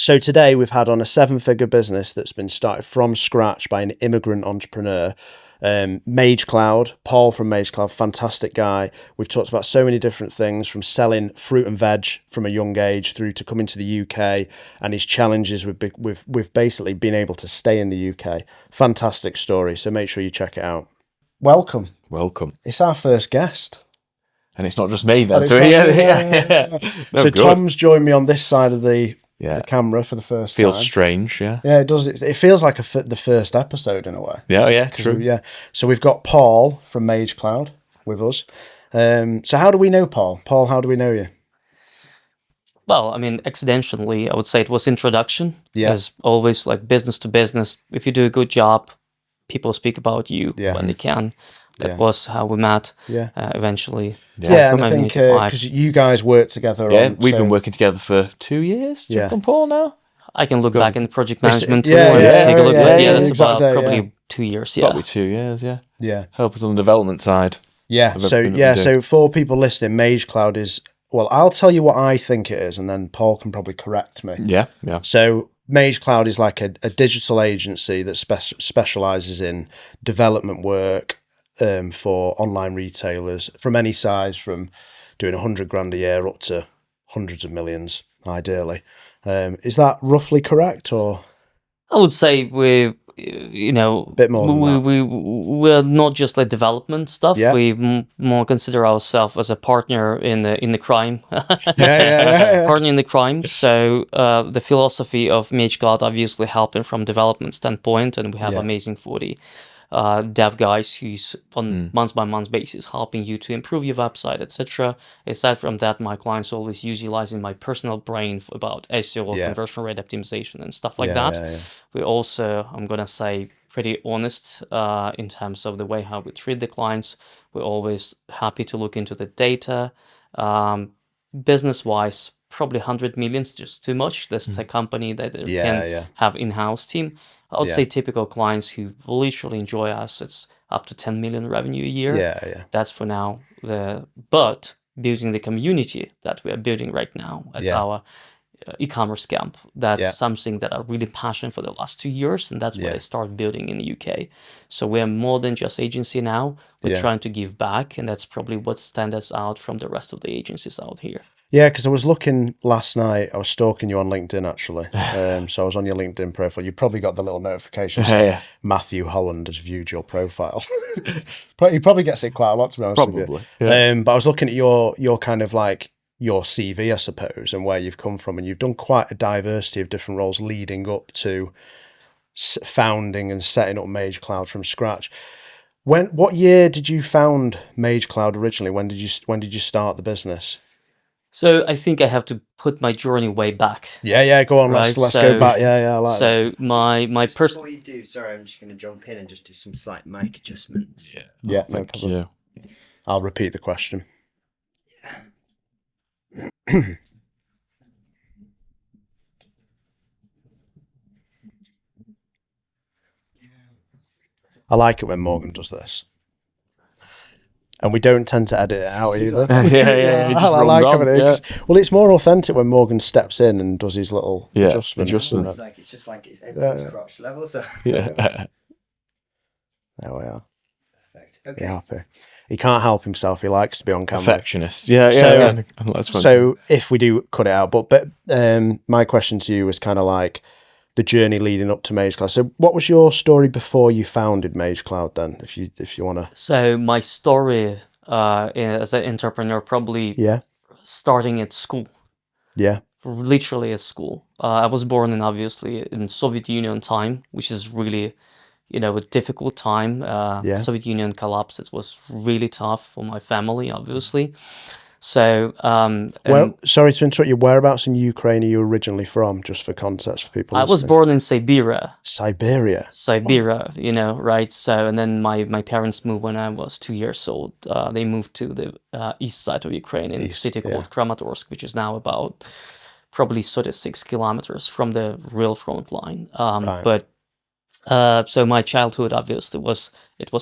So today we've had on a 7-figure business that's been started from scratch by an immigrant entrepreneur, MageCloud, Paul from MageCloud, fantastic guy. We've talked about so many different things, from selling fruit and veg from a young age through to coming to the UK and his challenges with basically being able to stay in the UK. Fantastic story. So make sure you check it out. Welcome. It's our first guest. And it's not just me then. So No, so good. Tom's joined me on this side of the camera for the first time. Feels strange, yeah. Yeah, it does. It feels like the first episode in a way. Yeah, true. So we've got Paul from MageCloud with us. So how do we know Paul? Paul, how do we know you? Well, I mean, accidentally, I would say it was introduction. Yeah. As always, like business to business. If you do a good job, people speak about you when they can. That was how we met. Yeah. Eventually. Yeah, and I think because you guys work together. Yeah, we've been working together for 2 years. Jack and Paul now. I can look back in the project management tool and take a look. Yeah, that's exactly, about probably 2 years. Yeah, Probably 2 years. Yeah. Yeah. Help us on the development side. Yeah. So for people listening, MageCloud is, well, I'll tell you what I think it is, and then Paul can probably correct me. Yeah. So MageCloud is like a digital agency that specializes in development work for online retailers from any size, from doing 100 grand a year up to hundreds of millions, ideally. Is that roughly correct, or? I would say bit more. We're not just like development stuff. Yeah. We more consider ourselves as a partner in the crime. Yeah. Partner in the crime. So the philosophy of MageCloud obviously helping from development standpoint, and we have amazing 40 dev guys who's on month-by-month basis helping you to improve your website, etc. Aside from that, my clients always utilizing my personal brain about SEO, conversion rate optimization, and stuff like that. Yeah. We also, I'm gonna say, pretty honest in terms of the way how we treat the clients. We're always happy to look into the data. Business-wise, probably 100 millions, just too much. This is a company that can have in-house team. I would say typical clients who literally enjoy us, it's up to 10 million revenue a year. Yeah. That's for now. But building the community that we are building right now at our e-commerce camp, that's something that I really passionate for the last 2 years, and that's what I started building in the UK. So we're more than just agency now. We're trying to give back, and that's probably what stands us out from the rest of the agencies out here. Yeah, because I was looking last night, I was stalking you on LinkedIn, actually. So I was on your LinkedIn profile. You probably got the little notification. Matthew Holland has viewed your profile. He probably gets it quite a lot, to be honest with you. Yeah. But I was looking at your kind of like, your CV, I suppose, and where you've come from. And you've done quite a diversity of different roles leading up to founding and setting up MageCloud from scratch. What year did you found MageCloud originally? When did you start the business? So I think I have to put my journey way back. Yeah, go on. Right? Let's go back. Yeah, I like so that. my personal. Before you do, sorry, I'm just going to jump in and just do some slight mic adjustments. Yeah, no Thank problem. you. I'll repeat the question. I like it when Morgan does this. And we don't tend to edit it out either. Yeah. I like it. Well, it's more authentic when Morgan steps in and does his little adjustment. It's just like it's everyone's crotch level. So There we are. perfect. Okay. You're happy. He can't help himself. He likes to be on camera. Perfectionist. Yeah. So if we do cut it out, but my question to you was kind of like the journey leading up to MageCloud. So what was your story before you founded MageCloud then, if you want to? So my story as an entrepreneur probably starting at school. Yeah. Literally at school. I was born in Soviet Union time, which is really, a difficult time. Soviet Union collapsed. It was really tough for my family, obviously. So, sorry to interrupt you. Whereabouts in Ukraine are you originally from, just for context for people? I was born in Siberia. Siberia, right? So, and then my parents moved when I was 2 years old. They moved to the east side of Ukraine in a city called Kramatorsk, which is now about probably 36 kilometers from the real front line. Right. But so my childhood obviously was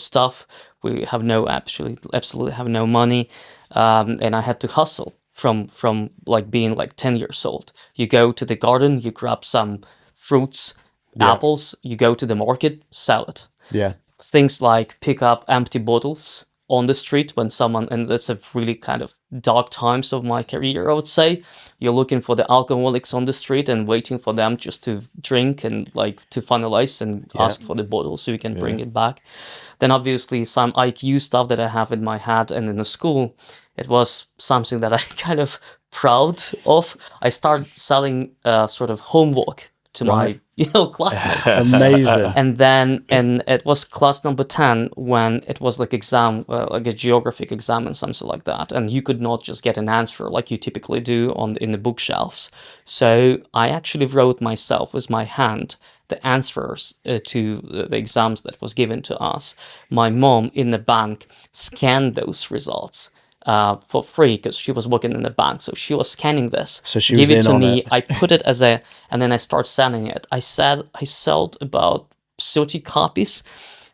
tough. We have absolutely have no money, and I had to hustle from like being like 10 years old. You go to the garden, you grab some fruits, apples, you go to the market, sell it. Yeah. Things like pick up empty bottles on the street when someone, and that's a really kind of dark times of my career, I would say. You're looking for the alcoholics on the street and waiting for them just to drink and like to finalize and ask for the bottle so you can bring it back. Then obviously some IQ stuff that I have in my head and in the school, it was something that I kind of proud of. I started selling sort of homework to my classmates. Amazing. And then, and it was class number 10 when it was like exam, like a geographic exam and something like that. And you could not just get an answer like you typically do in the bookshelves. So I actually wrote myself with my hand the answers to the exams that was given to us. My mom in the bank scanned those results for free because she was working in the bank. So she was scanning this. So she give was it in to on me. it. I put it and then I start selling it. I sold about 30 copies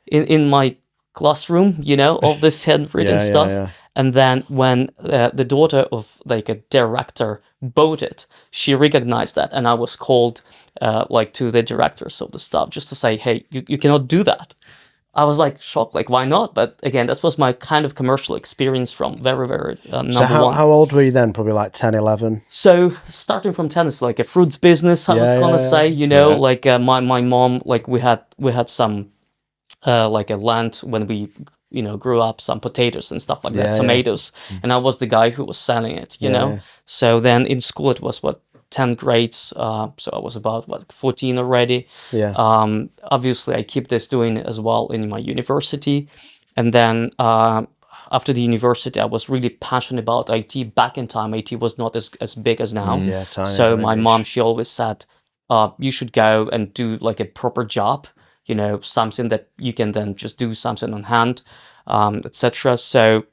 in my classroom, of this handwritten stuff. Yeah. And then when the daughter of like a director bought it, she recognized that, and I was called like to the directors of the stuff just to say, hey, you cannot do that. I was like shocked, like why not? But again, that was my kind of commercial experience from very, very number So one. how old were you then? Probably like 10, 11? So starting from 10 is like a fruits business, I was gonna say, like my mom, like we had some like a land when we grew up, some potatoes and stuff like that, tomatoes, and I was the guy who was selling it, So then in school it was 10 grades, so I was about 14 already. Obviously I keep this doing as well in my university, and then after the university I was really passionate about IT. Back in time IT was not as big as now. So my mom, she always said you should go and do like a proper job, something that you can then just do something on hand, etc. So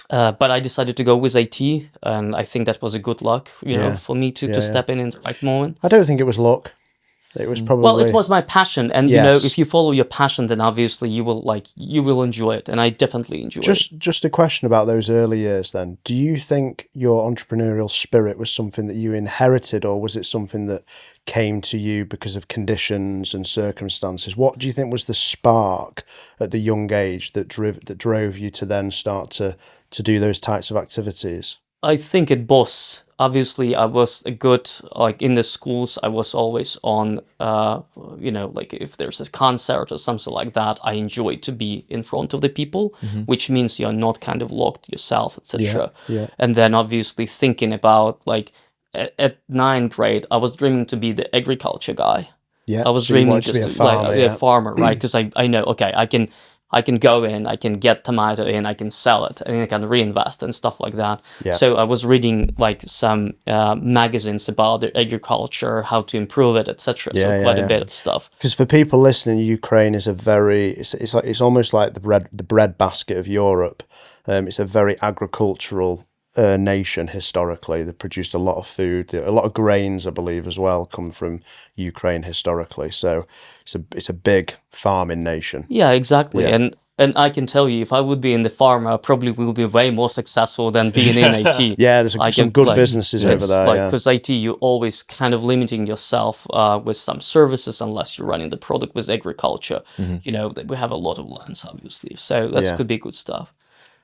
but I decided to go with IT, and I think that was a good luck, for me to step in the right moment. I don't think it was luck. It was probably... Well, it was my passion, and Yes. if you follow your passion, then obviously you will enjoy it, and I definitely enjoy it. Just a question about those early years then. Do you think your entrepreneurial spirit was something that you inherited, or was it something that came to you because of conditions and circumstances? What do you think was the spark at the young age that drove you to then start to do those types of activities? I think it was. Obviously, I was a good, like in the schools, I was always on, like if there's a concert or something like that, I enjoy to be in front of the people, which means you're not kind of locked yourself, etc. And then obviously thinking about like at 9th grade, I was dreaming to be the agriculture guy. I was dreaming just to be a farmer, right? Because I know, okay, I can go in, I can get tomato in, I can sell it, and I can reinvest and stuff like that. So I was reading like some magazines about the agriculture, how to improve it, etc. So quite a bit of stuff. Because for people listening, Ukraine is it's almost like the bread basket of Europe. It's a very agricultural nation historically. They produced a lot of food, a lot of grains, I believe, as well, come from Ukraine historically. So it's a big farming nation. Yeah, exactly. And I can tell you, if I would be in the farm, I probably will be way more successful than being in IT. There's some good businesses over there. Because IT, you're always kind of limiting yourself with some services unless you're running the product with agriculture. We have a lot of lands, obviously. So that could be good stuff.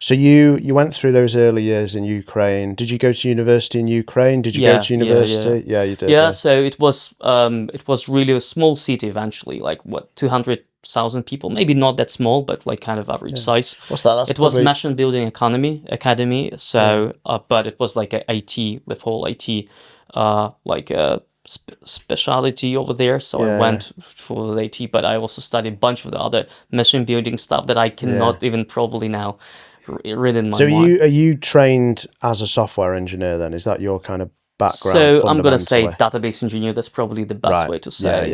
So you went through those early years in Ukraine. Did you go to university in Ukraine? Did you go to university? Yeah, you did. Yeah, so it was really a small city eventually, like 200,000 people, maybe not that small, but like kind of average size. What's that? It was Machine Building Academy. So, but it was like a IT, with whole IT, like a specialty over there. So I went for the IT, but I also studied a bunch of the other machine building stuff that I cannot even probably now read in my mind. So are you trained as a software engineer then? Is that your kind of background? So I'm going to say database engineer. That's probably the best way to say.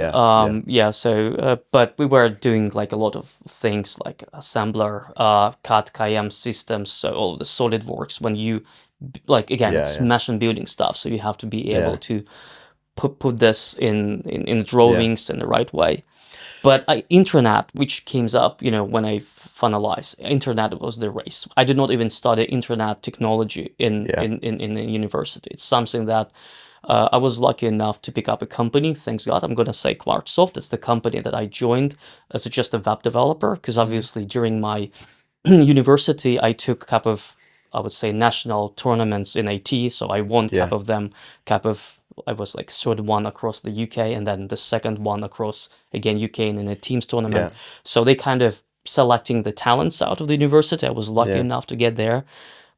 So, but we were doing like a lot of things like assembler, CAD, CAM systems. So all of the SolidWorks, when you, like, again, it's machine building stuff. So you have to be able to put this in drawings in the right way. But internet, which came up, when I finalized, internet was the race. I did not even study internet technology in university. It's something that I was lucky enough to pick up a company. Thanks God, I'm gonna say Quartzoft. It's the company that I joined as just a web developer, because obviously during my university I took a couple of, I would say, national tournaments in AT. So I won a couple of them, I was like third one across the UK, and then the second one across, again, UK in a teams tournament. So they kind of selecting the talents out of the university. I was lucky enough to get there.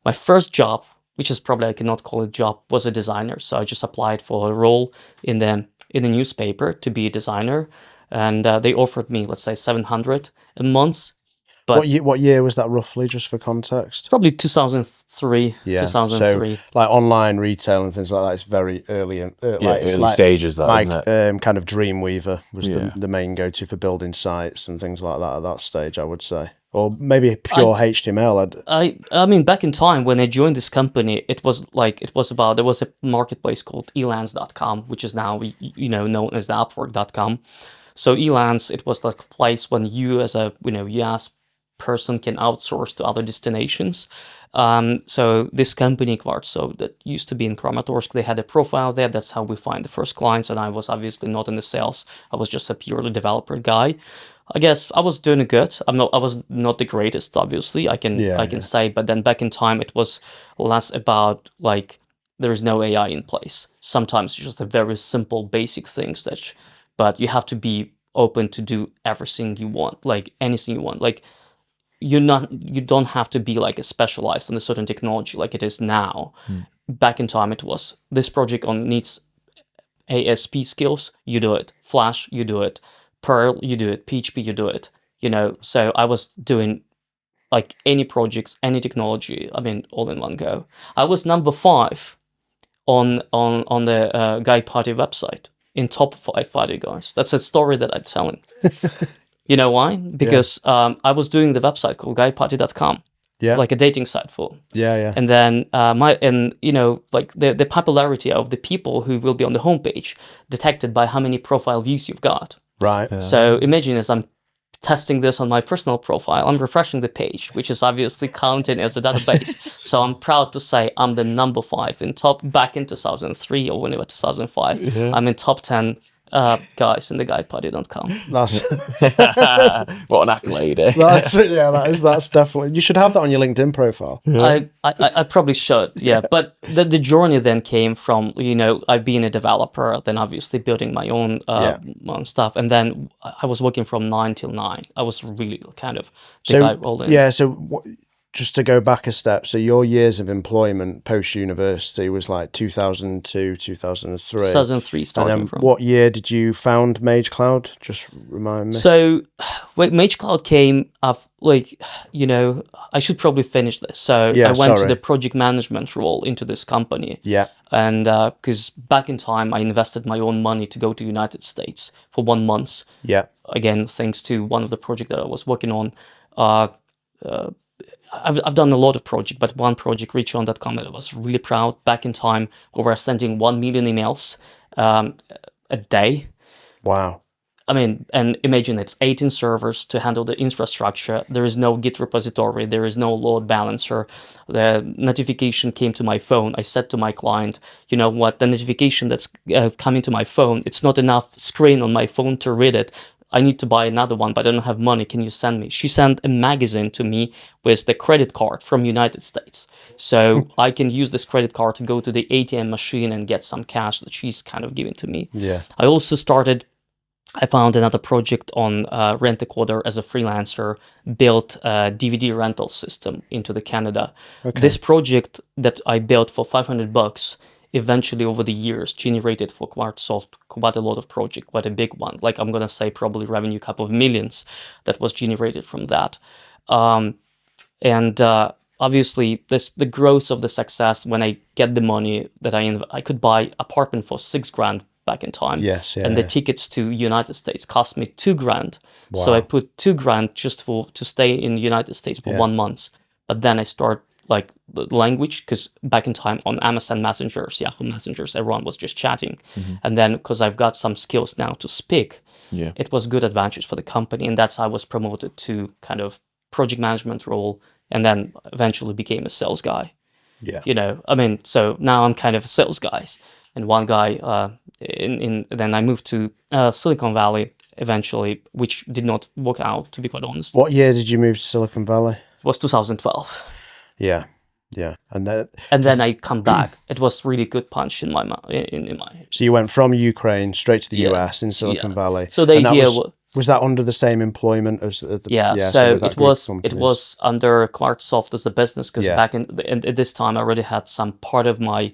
My first job, which is probably, I cannot call it job, was a designer. So I just applied for a role in the newspaper to be a designer. And they offered me, let's say, 700 a month. But what year was that roughly, just for context? Probably 2003. Yeah. 2003. So like online retail and things like that, it's very early. Early stages, that, isn't it? Kind of Dreamweaver was the main go-to for building sites and things like that at that stage, I would say. Or maybe pure HTML. I mean, back in time when I joined this company, there was a marketplace called elance.com, which is now known as the Upwork.com. So Elance, it was like a place when you as a US person can outsource to other destinations. So this company, Quartzoft, that used to be in Kramatorsk, they had a profile there. That's how we find the first clients. And I was obviously not in the sales. I was just a purely developer guy. I guess I was doing good. I was not the greatest, obviously. I can say, but then back in time, it was less about like there is no AI in place. Sometimes it's just a very simple, basic things but you have to be open to do everything you want, like anything you want. Like you don't have to be like a specialized on a certain technology like it is now. Back in time, it was this project needs ASP skills, you do it. Flash, you do it. Perl, you do it. PHP, you do it. So I was doing like any projects, any technology. I mean, all in one go. I was number 5 on the Guy Party website in top 5 party guys. That's a story that I'm telling. You know why? Because I was doing the website called guyparty.com. Yeah. Like a dating site for. Yeah. And then like the popularity of the people who will be on the homepage detected by how many profile views you've got. Right. Yeah. So imagine as I'm testing this on my personal profile, I'm refreshing the page, which is obviously counted as a database. So I'm proud to say I'm the number 5 in top back in 2003 or whenever 2005. Yeah. I'm in top 10 guys in the guyparty.com. That's what an accolade, eh? That's definitely, you should have that on your LinkedIn profile. Yeah. I probably should, yeah. But the journey then came from, I've been a developer, then obviously building my own stuff, and then I was working from 9 till 9. I was really kind of the guy rolling. Yeah, so just to go back a step, so your years of employment post-university was like 2002, 2003. 2003 starting and then from. What year did you found MageCloud? Just remind me. So, MageCloud came up, I should probably finish this. So I went to the project management role into this company. Yeah. And because back in time, I invested my own money to go to United States for 1 month. Yeah. Again, thanks to one of the projects that I was working on. I've done a lot of projects, but one project, reachon.com, that I was really proud. Back in time, we were sending 1 million emails a day. Wow. I mean, and imagine it's 18 servers to handle the infrastructure. There is no Git repository. There is no load balancer. The notification came to my phone. I said to my client, you know what, the notification that's coming to my phone, it's not enough screen on my phone to read it. I need to buy another one, but I don't have money. Can you send me? She sent a magazine to me with the credit card from United States. So I can use this credit card to go to the ATM machine and get some cash that she's kind of giving to me. Yeah. I found another project on Rent-A-Quarter as a freelancer, built a DVD rental system into the Canada. Okay. This project that I built for $500 eventually over the years generated for Quartzoft quite a lot of project, quite a big one. Like I'm going to say probably revenue couple of millions that was generated from that. Obviously the growth of the success, when I get the money that I could buy apartment for $6,000 back in time. Yes, yeah. And the tickets to United States cost me $2,000. Wow. So I put $2,000 just to stay in the United States for 1 month. But then I start like language, because back in time on MSN messengers, Yahoo messengers, everyone was just chatting. And then because I've got some skills now to speak, it was good advantage for the company. And that's how I was promoted to kind of project management role, and then eventually became a sales guy. Yeah. You know, I mean, so now I'm kind of a sales guy. And one guy, then I moved to Silicon Valley eventually, which did not work out, to be quite honest. What year did you move to Silicon Valley? It was 2012. Yeah. Yeah. And then I come back. It was really good punch in my in my. So you went from Ukraine straight to the US in Silicon Valley. So the idea was that under the same employment as the so it was under Quartzoft as the business, because back at this time I already had some part of my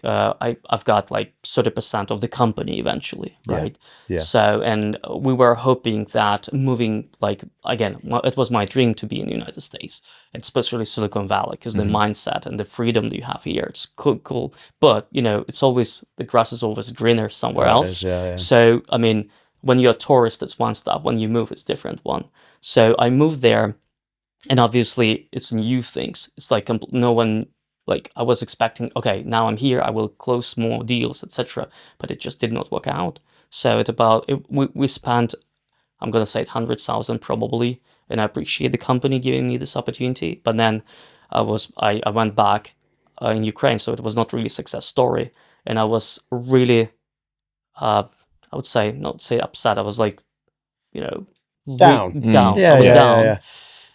I've got like 30% of the company eventually, right? Yeah. So, and we were hoping that moving, like, again, it was my dream to be in the United States, especially Silicon Valley, because the mindset and the freedom that you have here, it's cool. But, you know, it's always, the grass is always greener somewhere else. So, I mean, when you're a tourist, it's one step. When you move, it's different one. So I moved there, and obviously it's new things. It's like no one, like I was expecting, okay, now I'm here, I will close more deals, etc. But it just did not work out. So we spent, I'm going to say 100,000 probably, and I appreciate the company giving me this opportunity. But then I went back in Ukraine, so it was not really a success story. And I was really, I would say, not say upset, I was like, you know, down. I was down. Yeah.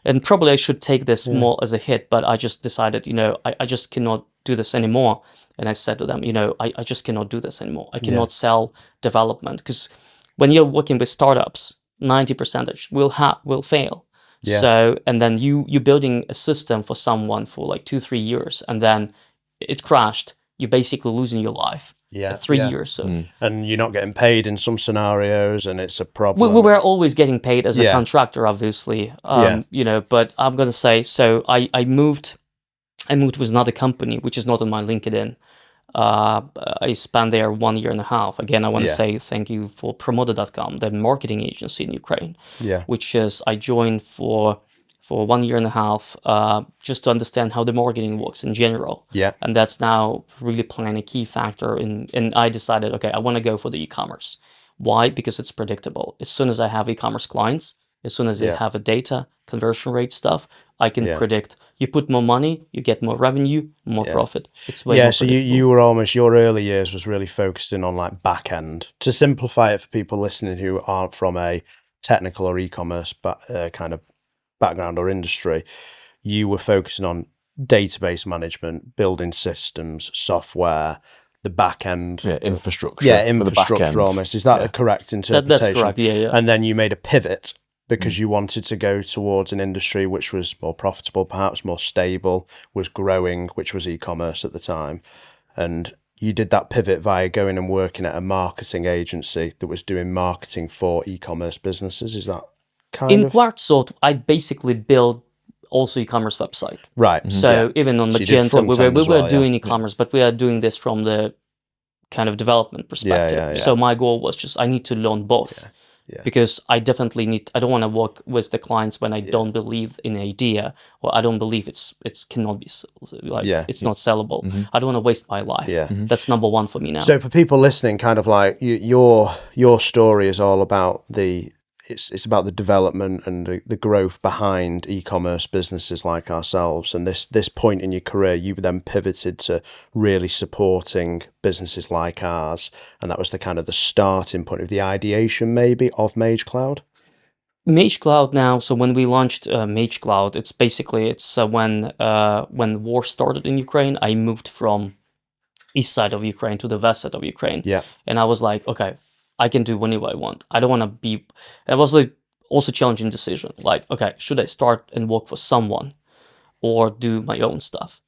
And probably I should take this more as a hit, but I just decided, you know, I just cannot do this anymore. And I said to them, you know, I just cannot do this anymore. I cannot sell development, because when you're working with startups, 90% will fail. Yeah. So, and then you're building a system for someone for like 2-3 years, and then it crashed. You're basically losing your life. 3 years. So. And you're not getting paid in some scenarios, and it's a problem. We were always getting paid as a contractor, obviously. You know, but I'm going to say, so I moved with another company, which is not on my LinkedIn. I spent there 1 year and a half. Again, I want to say thank you for Promoter.com, the marketing agency in Ukraine, which is I joined for 1 year and a half, just to understand how the marketing works in general. Yeah. And that's now really playing a key factor. And I decided, okay, I want to go for the e-commerce. Why? Because it's predictable. As soon as I have e-commerce clients, as soon as they have a data, conversion rate stuff, I can predict. You put more money, you get more revenue, more profit. It's way more so you were almost, your early years was really focusing on like back end. To simplify it for people listening who aren't from a technical or e-commerce kind of background or industry, you were focusing on database management, building systems, software, the back end, infrastructure. Infrastructure almost. Is that a correct interpretation? That's correct. Yeah. And then you made a pivot because you wanted to go towards an industry which was more profitable, perhaps more stable, was growing, which was e-commerce at the time, and you did that pivot via going and working at a marketing agency that was doing marketing for e-commerce businesses. Is that in Quartzoft, I basically built also e-commerce website. Right. So even on Magenta, we were doing e-commerce, but we are doing this from the kind of development perspective. So my goal was just, I need to learn both. Because I definitely I don't want to work with the clients when I don't believe in an idea, or I don't believe it's cannot be, like, it's not sellable. I don't want to waste my life. That's number one for me now. So for people listening, kind of like your story is all about it's about the development and the growth behind e-commerce businesses like ourselves. And this point in your career, you then pivoted to really supporting businesses like ours. And that was the kind of the starting point of the ideation maybe of MageCloud. MageCloud now, so when we launched MageCloud, it's basically, when war started in Ukraine, I moved from east side of Ukraine to the west side of Ukraine. Yeah. And I was like, okay, I can do whatever I want. I don't want to be, it was like also challenging decision. Like, okay, should I start and work for someone or do my own stuff?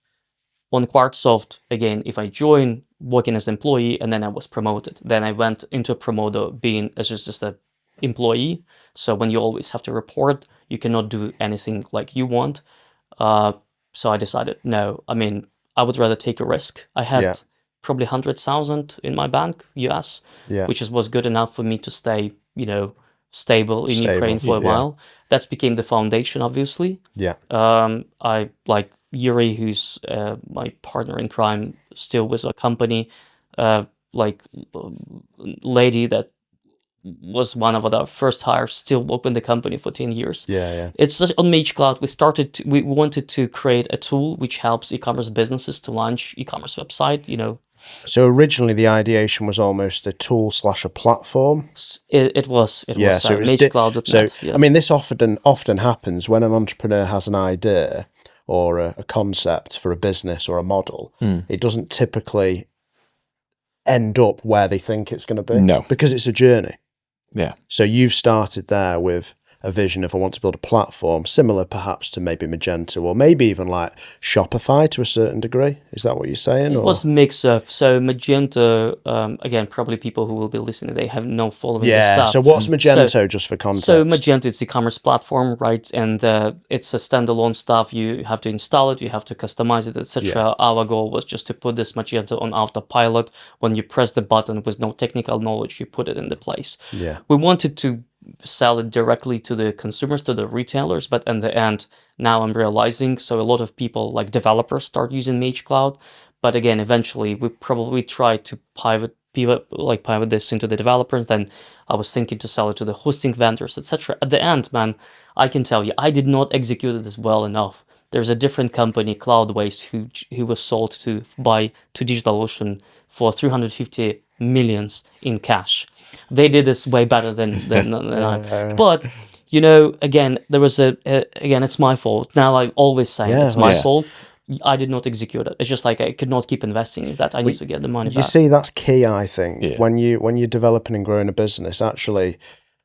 On Quartzoft, again, if I join working as an employee and then I was promoted, then I went into promoter being as just an employee. So when you always have to report, you cannot do anything like you want. So I decided, no, I mean, I would rather take a risk. I had probably 100,000 in my bank, US, which was good enough for me to stay, stable in Ukraine for a while. That became the foundation, obviously. Yeah. I Yuri, who's my partner in crime, still with our company, lady that was one of our first hires, still worked in the company for 10 years. Yeah. It's just on MageCloud. We wanted to create a tool which helps e-commerce businesses to launch e-commerce website, So originally the ideation was almost a tool / a platform. It was So it was MageCloud.net. I mean, this often happens when an entrepreneur has an idea or a concept for a business or a model. It doesn't typically end up where they think it's going to be. No. Because it's a journey. Yeah. So you've started there with a vision of I want to build a platform similar perhaps to maybe Magento or maybe even like Shopify to a certain degree. Is that what you're saying? It was a mix of, so Magento, again, probably people who will be listening, they have no following this stuff. So what's Magento just for context? So Magento is e-commerce platform, right? And it's a standalone stuff. You have to install it, you have to customize it, etc. Yeah. Our goal was just to put this Magento on autopilot. When you press the button with no technical knowledge, you put it into place. Yeah. We wanted to sell it directly to the consumers, to the retailers, but in the end, now I'm realizing, so a lot of people, like developers, start using MageCloud, but again, eventually we probably try to pivot this into the developers. Then I was thinking to sell it to the hosting vendors, etc. At the end, man, I can tell you, I did not execute this well enough. There's a different company, Cloudways, who was sold to DigitalOcean for 350 millions in cash. They did this way better than I. But again, there was again, it's my fault. Now I always say it's my fault. I did not execute it. It's just like I could not keep investing in that. I need to get the money back. You see, that's key, I think. When you're developing and growing a business, actually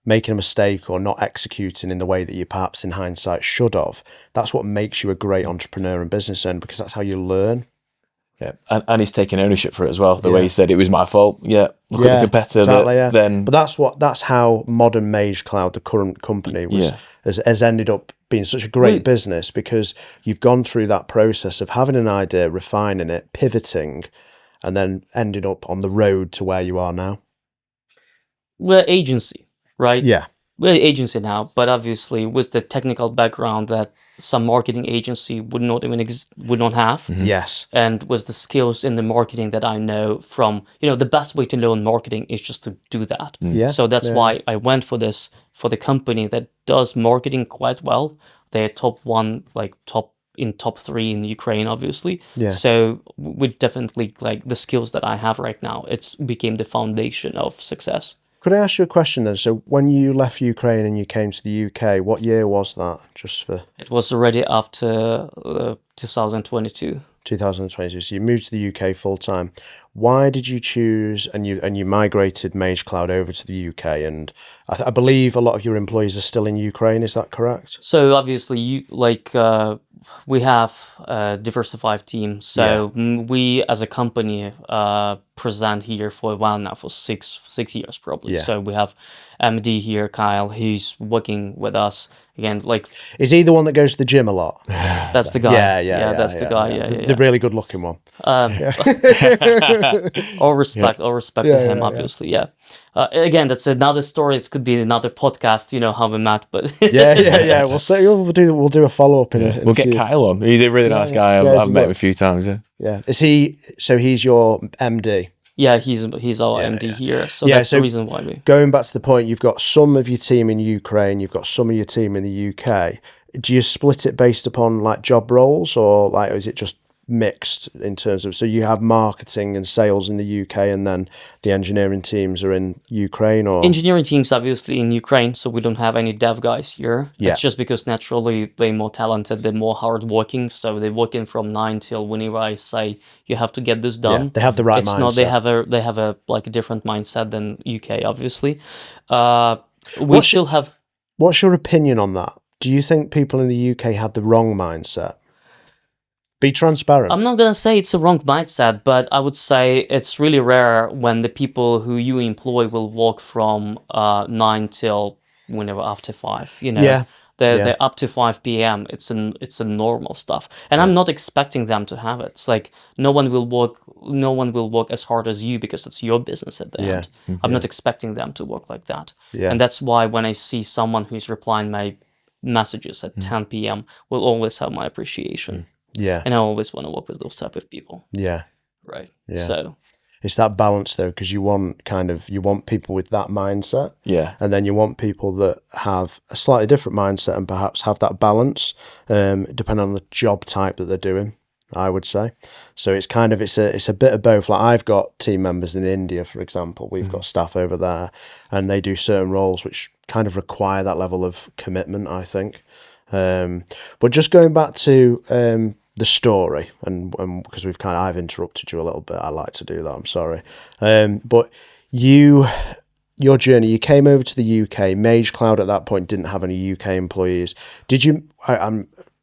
making a mistake or not executing in the way that you perhaps in hindsight should have, that's what makes you a great entrepreneur and business owner, because that's how you learn. Yeah, and he's taking ownership for it as well. The way he said it was my fault. Yeah, look at the competitor. Exactly, Then, but that's how modern MageCloud, the current company, has ended up being such a great business, because you've gone through that process of having an idea, refining it, pivoting, and then ending up on the road to where you are now. We're agency, right? Yeah. We're agency now, but obviously with the technical background that some marketing agency would not have. Yes. And with the skills in the marketing that I know from, the best way to learn marketing is just to do that. Yeah. So that's why I went for this, for the company that does marketing quite well. They're top 3 in Ukraine, obviously. Yeah. So with definitely the skills that I have right now, it's became the foundation of success. Could I ask you a question then? So when you left Ukraine and you came to the UK, what year was that? It was already after 2022. 2022. So you moved to the UK full time. Why did you choose and you migrated MageCloud over to the UK? And I believe a lot of your employees are still in Ukraine. Is that correct? So obviously, we have a diversified team. So we, as a company, present here for a while now, for six years probably. Yeah. So we have MD here, Kyle, who's working with us. Again, is he the one that goes to the gym a lot? That's the guy. That's the guy. The really good looking one. All respect to him, obviously. Yeah. Again, that's another story. It could be another podcast. How we met, but yeah. We'll do a follow up we'll get Kyle on. He's a really nice guy. I've met him a few times. Yeah. Is he? So he's your MD. Yeah, he's our MD here. So that's the reason why we... Going back to the point, you've got some of your team in Ukraine, you've got some of your team in the UK. Do you split it based upon job roles, or is it just mixed in terms of, so you have marketing and sales in the UK and then the engineering teams are in Ukraine? Or engineering teams obviously in Ukraine, so we don't have any dev guys here. It's just because naturally they're more talented, they're more hardworking, so they're working from 9 till whenever I say you have to get this done. They have the right mindset. They have a different mindset than UK, obviously. What's your opinion on that? Do you think people in the UK have the wrong mindset? Be transparent. I'm not going to say it's a wrong mindset, but I would say it's really rare when the people who you employ will work from 9 till whenever after 5, They're up to 5 p.m. It's a normal stuff. And I'm not expecting them to have it. It's no one will work as hard as you because it's your business at the end. I'm not expecting them to work like that. Yeah. And that's why when I see someone who's replying my messages at 10 p.m. will always have my appreciation. Yeah. And I always want to work with those type of people. Yeah. Right. Yeah. So it's that balance though, because you want people with that mindset. Yeah. And then you want people that have a slightly different mindset and perhaps have that balance, depending on the job type that they're doing, I would say. So it's a bit of both. Like I've got team members in India, for example. We've got staff over there, and they do certain roles which kind of require that level of commitment, I think. But just going back to the story, and because I've interrupted you a little bit. I like to do that. I'm sorry. But your journey, you came over to the UK. MageCloud at that point didn't have any UK employees. Did you?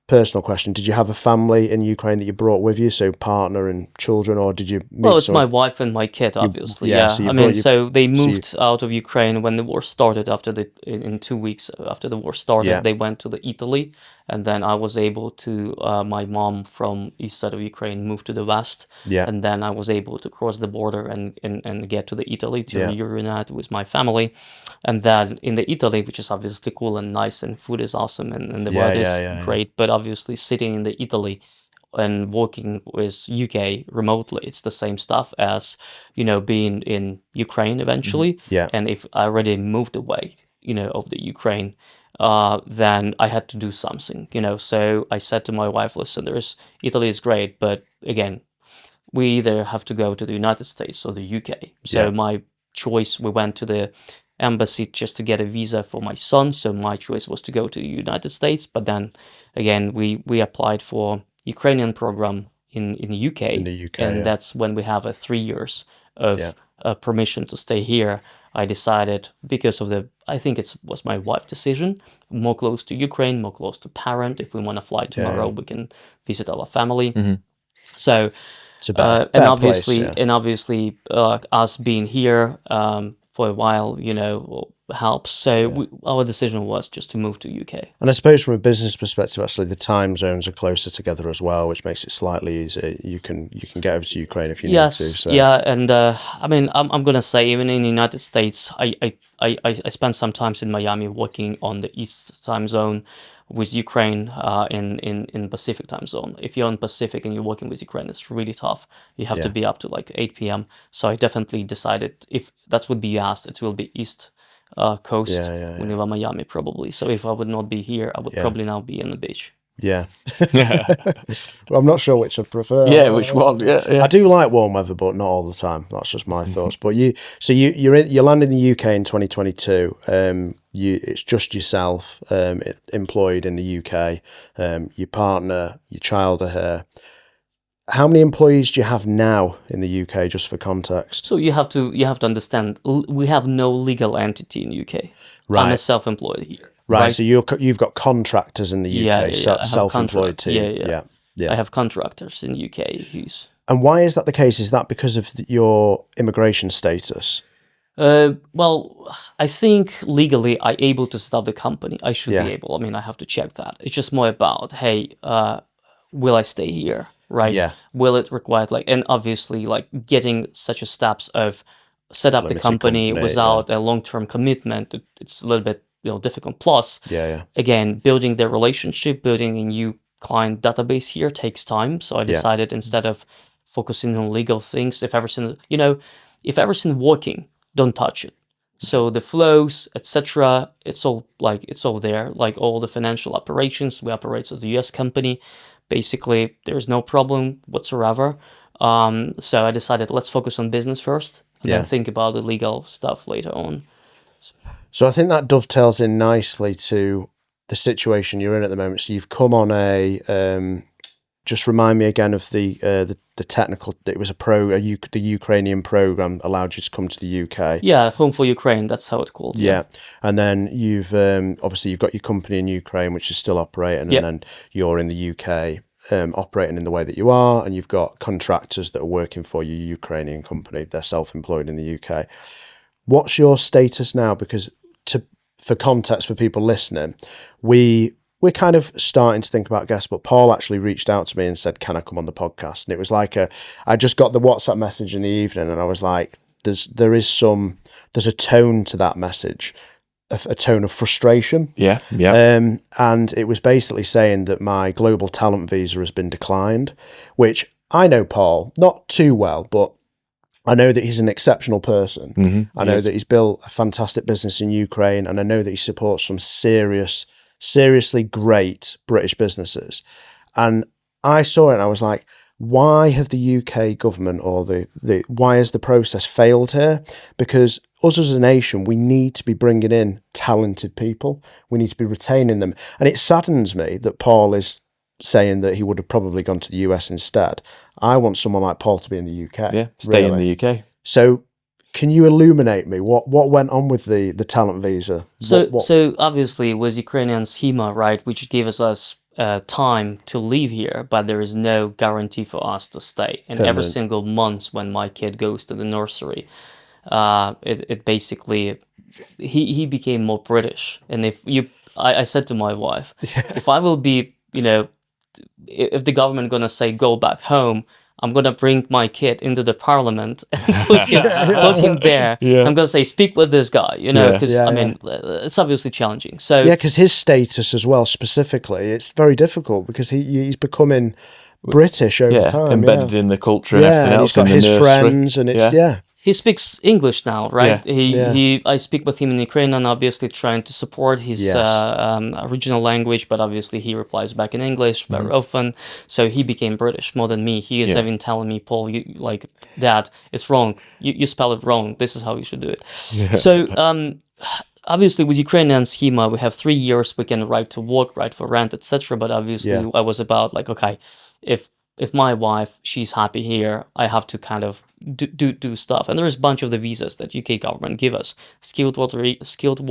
Personal question: did you have a family in Ukraine that you brought with you, so partner and children, or did you? Well, it's my wife and my kid, obviously. yeah, Yeah, so you I brought mean, your- so they moved out of Ukraine when the war started. In 2 weeks after the war started, Yeah. they went to Italy, and then I was able to. My mom from east side of Ukraine moved to the west, Yeah. and then I was able to cross the border and get to the Italy to Yeah. reunite with my family, and then in the Italy, which is obviously cool and nice, and food is awesome, and the weather is great, but obviously sitting in the Italy and working with UK remotely, it's the same stuff as, being in Ukraine eventually. Yeah. And if I already moved away, of the Ukraine, then I had to do something, So I said to my wife, listen, Italy is great, but again, we either have to go to the United States or the UK. So my choice, we went to the embassy just to get a visa for my son. So my choice was to go to the United States. But then again, we applied for Ukrainian program in the UK. In the UK, and yeah. that's when we have 3 years of permission to stay here. I decided, because of I think it was my wife's decision, more close to Ukraine, more close to parent. If we want to fly tomorrow, we can visit our family. So, It's a better and place, obviously, us being here for a while, helps. So our decision was just to move to UK. And I suppose from a business perspective, actually, the time zones are closer together as well, which makes it slightly easier. You can get over to Ukraine if you need to. So. Yeah, and I mean, I'm gonna say, even in the United States, I spent some time in Miami working on the East time zone with Ukraine in Pacific time zone. If you're in Pacific and you're working with Ukraine, it's really tough. You have to be up to like 8 p.m. So I definitely decided, if that would be asked, it will be East coast, Univa, Miami, probably. So if I would not be here, I would probably now be on the beach. Yeah. Well, I'm not sure which I prefer. Yeah, which one? Yeah. I do like warm weather, but not all the time. That's just my thoughts. But you land in the UK in 2022. It's just yourself employed in the UK. Your partner, your child are here. How many employees do you have now in the UK, just for context? So you have to understand, we have no legal entity in UK. Right. I'm a self-employed here. Right. So you've got contractors in the UK, I have self-employed team. Yeah. I have contractors in UK who's. And why is that the case? Is that because of your immigration status? Well, I think legally I'm able to set up the company. I should be able. I mean, I have to check that. It's just more about, hey, will I stay here? Right? Yeah. Will it require and obviously getting such a steps of set up the company without a long-term commitment. It's a little bit difficult. Plus, again, building the relationship, building a new client database here takes time. So I decided, instead of focusing on legal things, if everything's working, don't touch it. So the flows, etc., it's all there. Like all the financial operations, we operate as a US company. Basically, there's no problem whatsoever. So I decided, let's focus on business first, and then think about the legal stuff later on. So I think that dovetails in nicely to the situation you're in at the moment. So you've come on just remind me again of the technical. It was the Ukrainian program allowed you to come to the UK. Yeah, Home for Ukraine. That's how it's called. Yeah, and then you've obviously you've got your company in Ukraine, which is still operating, and then you're in the UK operating in the way that you are, and you've got contractors that are working for your Ukrainian company. They're self-employed in the UK. What's your status now? Because for context for people listening, we're kind of starting to think about guests, but Paul actually reached out to me and said, can I come on the podcast? And it was like I just got the WhatsApp message in the evening, and I was like, there's a tone to that message a tone of frustration. Yeah. And it was basically saying that my global talent visa has been declined, which I know Paul not too well, but I know that he's an exceptional person. I know that he's built a fantastic business in Ukraine, and I know that he supports some seriously great British businesses. And I saw it and I was like, why have the UK government or why has the process failed here? Because us as a nation, we need to be bringing in talented people. We need to be retaining them. And it saddens me that Paul is saying that he would have probably gone to the US instead. I want someone like Paul to be in the UK. Yeah, stay in the UK. So can you illuminate me what went on with the talent visa? So obviously it was Ukrainian schema, right, which gives us time to live here, but there is no guarantee for us to stay. And every single month when my kid goes to the nursery, it basically he became more British. And I said to my wife, if I will be, if the government gonna say go back home, I'm gonna bring my kid into the parliament and put him there. I'm gonna say, speak with this guy, because I mean, it's obviously challenging. So because his status as well, specifically, it's very difficult because he's becoming British over time, embedded in the culture and everything else. And he's got his friends, and it's He speaks English now, right? I speak with him in Ukrainian, obviously trying to support his original language, but obviously he replies back in English very often. So he became British more than me. He is even telling me, Paul, Dad, it's wrong. You spell it wrong. This is how you should do it. So obviously with Ukrainian schema, we have 3 years. We can right to work, right for rent, etc. But obviously I was about like, okay, if my wife, she's happy here, I have to kind of do stuff. And there's a bunch of the visas that UK government give us: skilled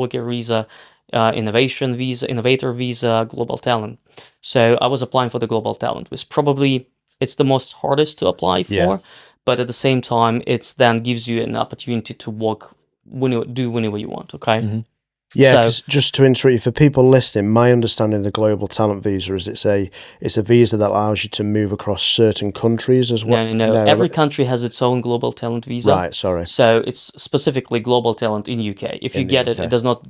worker visa, innovator visa, global talent. So I was applying for the global talent, which probably it's the most hardest to apply for, but at the same time, it's then gives you an opportunity to work whenever you want. Okay. Yeah, because just to interrupt you, for people listening, my understanding of the global talent visa is it's a visa that allows you to move across certain countries as well. No. Every country has its own global talent visa. Right, sorry. So it's specifically global talent in UK. If you get it, it does not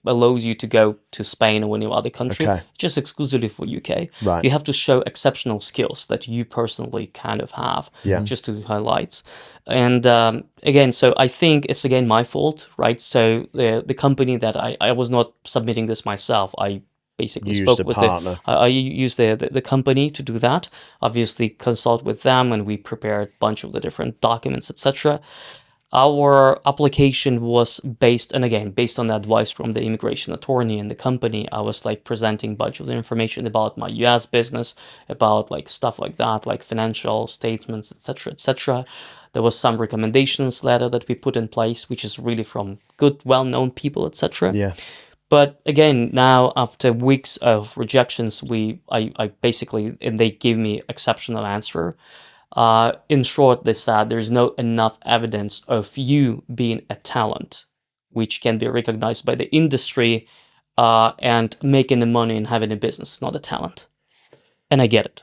allows you to go to Spain or any other country. Just exclusively for UK. Right. You have to show exceptional skills that you personally kind of have. Just to highlight. And again, so I think it's again my fault, right? So the company that I was not submitting this myself. I basically spoke with I used the company to do that. Obviously, consult with them, and we prepared a bunch of the different documents, etc. Our application was based on the advice from the immigration attorney and the company. I was presenting a bunch of the information about my US business, about stuff like that, like financial statements, etc., etc. There was some recommendations letter that we put in place, which is really from good, well-known people, etc. Yeah. But again, now after weeks of rejections, I basically, and they gave me exceptional answer. In short, they said there's no enough evidence of you being a talent, which can be recognized by the industry, and making the money and having a business, not a talent. And I get it.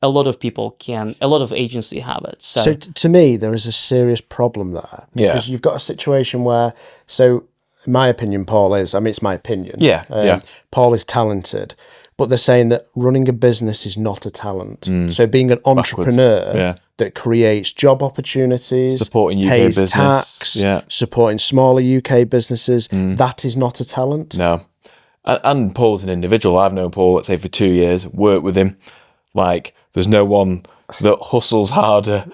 A lot of people a lot of agency have it. So to me, there is a serious problem there. Because you've got a situation where, in my opinion, Paul is, it's my opinion. Paul is talented, but they're saying that running a business is not a talent. So being an entrepreneur that creates job opportunities, supporting UK pays business, tax, supporting smaller UK businesses, that is not a talent. No. And Paul's an individual. I've known Paul, let's say, for 2 years, worked with him. There's no one that hustles harder,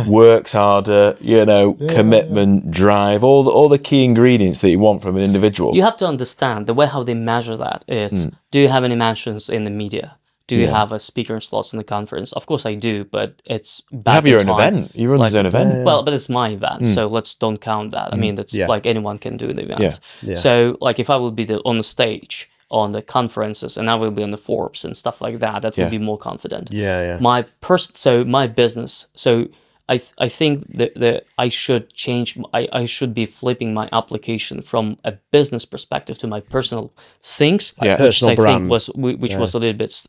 works harder, commitment, drive, all the key ingredients that you want from an individual. You have to understand the way how they measure that is, do you have any mentions in the media? Do you have a speaker and slots in the conference? Of course I do, but it's bad. You have your own event. You run your own event. Well, but it's my event, so don't count that. I mean, that's anyone can do the events. So if I will be on the stage on the conferences and I will be on the Forbes and stuff like that, that will be more confident. My business. So I think that I should change. I should be flipping my application from a business perspective to my personal things, which personal I brand. think was a little bit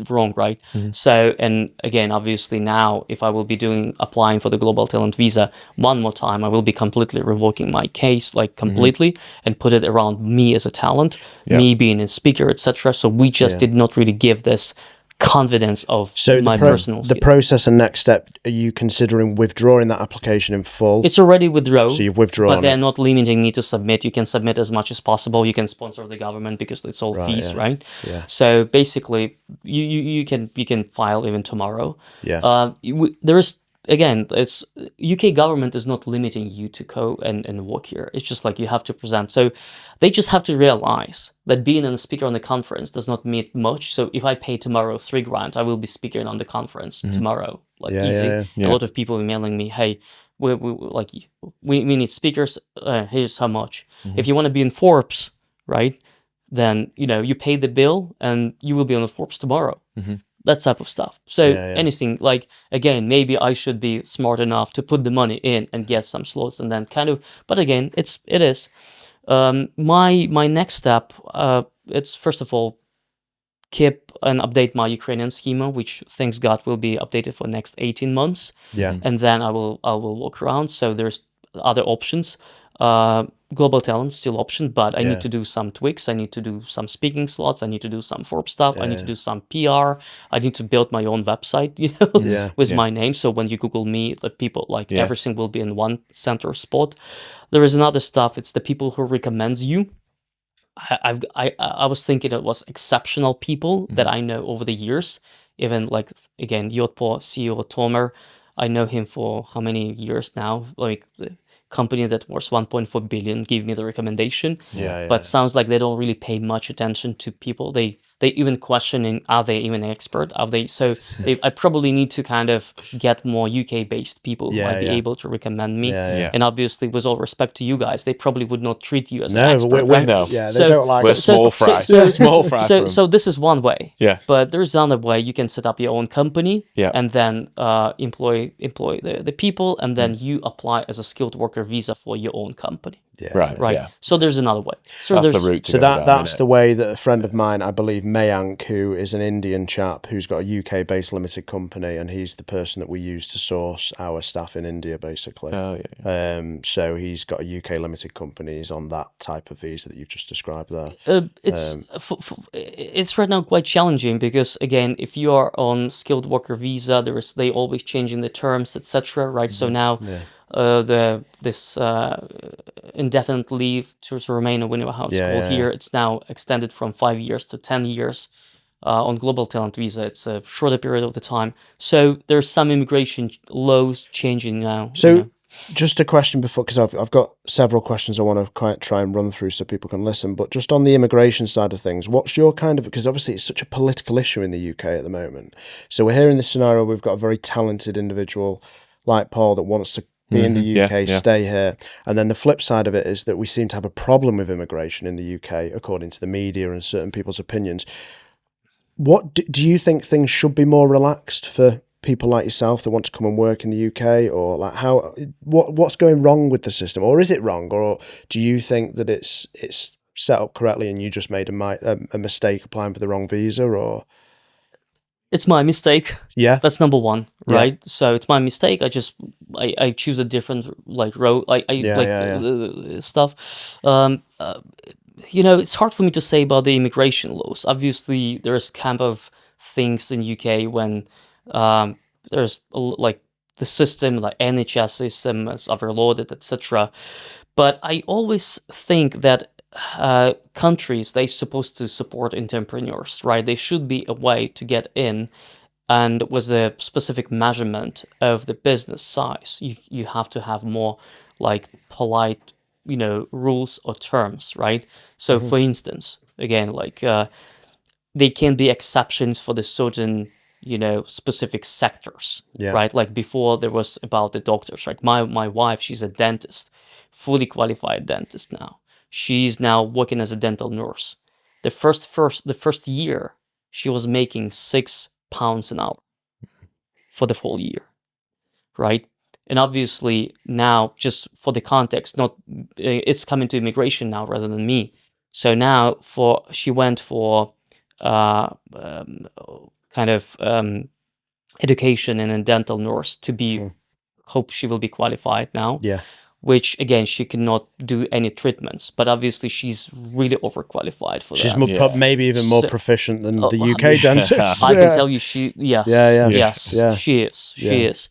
wrong, right? So, and again, obviously now, if I will be applying for the global talent visa one more time, I will be completely revoking my case, like completely, and put it around me as a talent, me being a speaker, etc. So we just did not really give this confidence of my personal the process and next step, are you considering withdrawing that application in full? It's already withdrawn. So you've withdrawn but they're not limiting me to submit. You can submit as much as possible. You can sponsor the government because it's all fees, right? Yeah. So basically, you can file even tomorrow. Yeah. There is, again, it's UK government is not limiting you to go and work here. It's just like you have to present. So they just have to realize that being a speaker on the conference does not mean much. So if I pay tomorrow $3,000, I will be speaking on the conference tomorrow. Like easy. A lot of people emailing me, hey, we need speakers. Here's how much. If you want to be in Forbes, right? Then you pay the bill and you will be on the Forbes tomorrow. That type of stuff. So anything, like, again, maybe I should be smart enough to put the money in and get some slots and then kind of, but again, it is. My next step, it's first of all, keep and update my Ukrainian schema, which thanks God will be updated for the next 18 months. Yeah. And then I will look around. So there's other options. Global talent still option, but I need to do some tweaks. I need to do some speaking slots. I need to do some Forbes stuff. I need to do some PR. I need to build my own website, with my name. So when you Google me, the people, like, everything will be in one center spot. There is another stuff. It's the people who recommend you. I was thinking it was exceptional people that I know over the years. Even, like, again, Yotpo CEO Tomer, I know him for how many years now? Like, the company that was 1.4 billion gave me the recommendation. But sounds like they don't really pay much attention to people. They even questioning, are they even an expert? Are they? So I probably need to kind of get more UK based people who might be able to recommend me. And obviously, with all respect to you guys, they probably would not treat you as an expert. Right? Yeah, they don't like we're small fry. Small fry. So this is one way. Yeah. But there's another way. You can set up your own company. And then employ the people, and then you apply as a skilled worker visa for your own company. Right. Yeah. So there's another way. So that's the route. So that's the way that a friend of mine, I believe Mayank, who is an Indian chap who's got a UK-based limited company, and he's the person that we use to source our staff in India, basically. So he's got a UK limited company. He's on that type of visa that you've just described there. It's right now quite challenging because, again, if you are on skilled worker visa, they always changing the terms, etc. Right. So now. This indefinite leave to remain, or whatever how it's called here, it's now extended from 5 years to 10 years. On global talent visa, it's a shorter period of the time. So there's some immigration laws changing now. So just a question before, because I've got several questions I want to quite try and run through so people can listen. But just on the immigration side of things, what's your kind of, because obviously it's such a political issue in the UK at the moment. So we're here in this scenario, we've got a very talented individual like Paul that wants to be in the UK, stay here. And then the flip side of it is that we seem to have a problem with immigration in the UK, according to the media and certain people's opinions. What do you think things should be more relaxed for people like yourself that want to come and work in the UK, or like what's going wrong with the system, or is it wrong, or do you think that it's set up correctly and you just made a mistake applying for the wrong visa, or? It's my mistake. Yeah. That's number one, right? Yeah. So it's my mistake. I choose a different road. Stuff. It's hard for me to say about the immigration laws. Obviously, there's kind of things in UK when there's like the system, like NHS system is overloaded, etc. But I always think that countries, they're supposed to support entrepreneurs, right? There should be a way to get in, and with the specific measurement of the business size, you have to have more like polite, rules or terms, right? So for instance, again, like there can be exceptions for the certain specific sectors, right? Like before there was about the doctors, right? My wife, she's a dentist, fully qualified dentist now. She's now working as a dental nurse. The first year, she was making £6 an hour for the whole year, right? And obviously now, just for the context, it's coming to immigration now rather than me. So now she went for kind of education in a dental nurse to be. Hope she will be qualified now. Yeah. Which again, she cannot do any treatments, but obviously she's really overqualified for She's that. maybe even more So- proficient than the Oh, UK dentists. I can tell you, she yes, yes, Yeah. she is,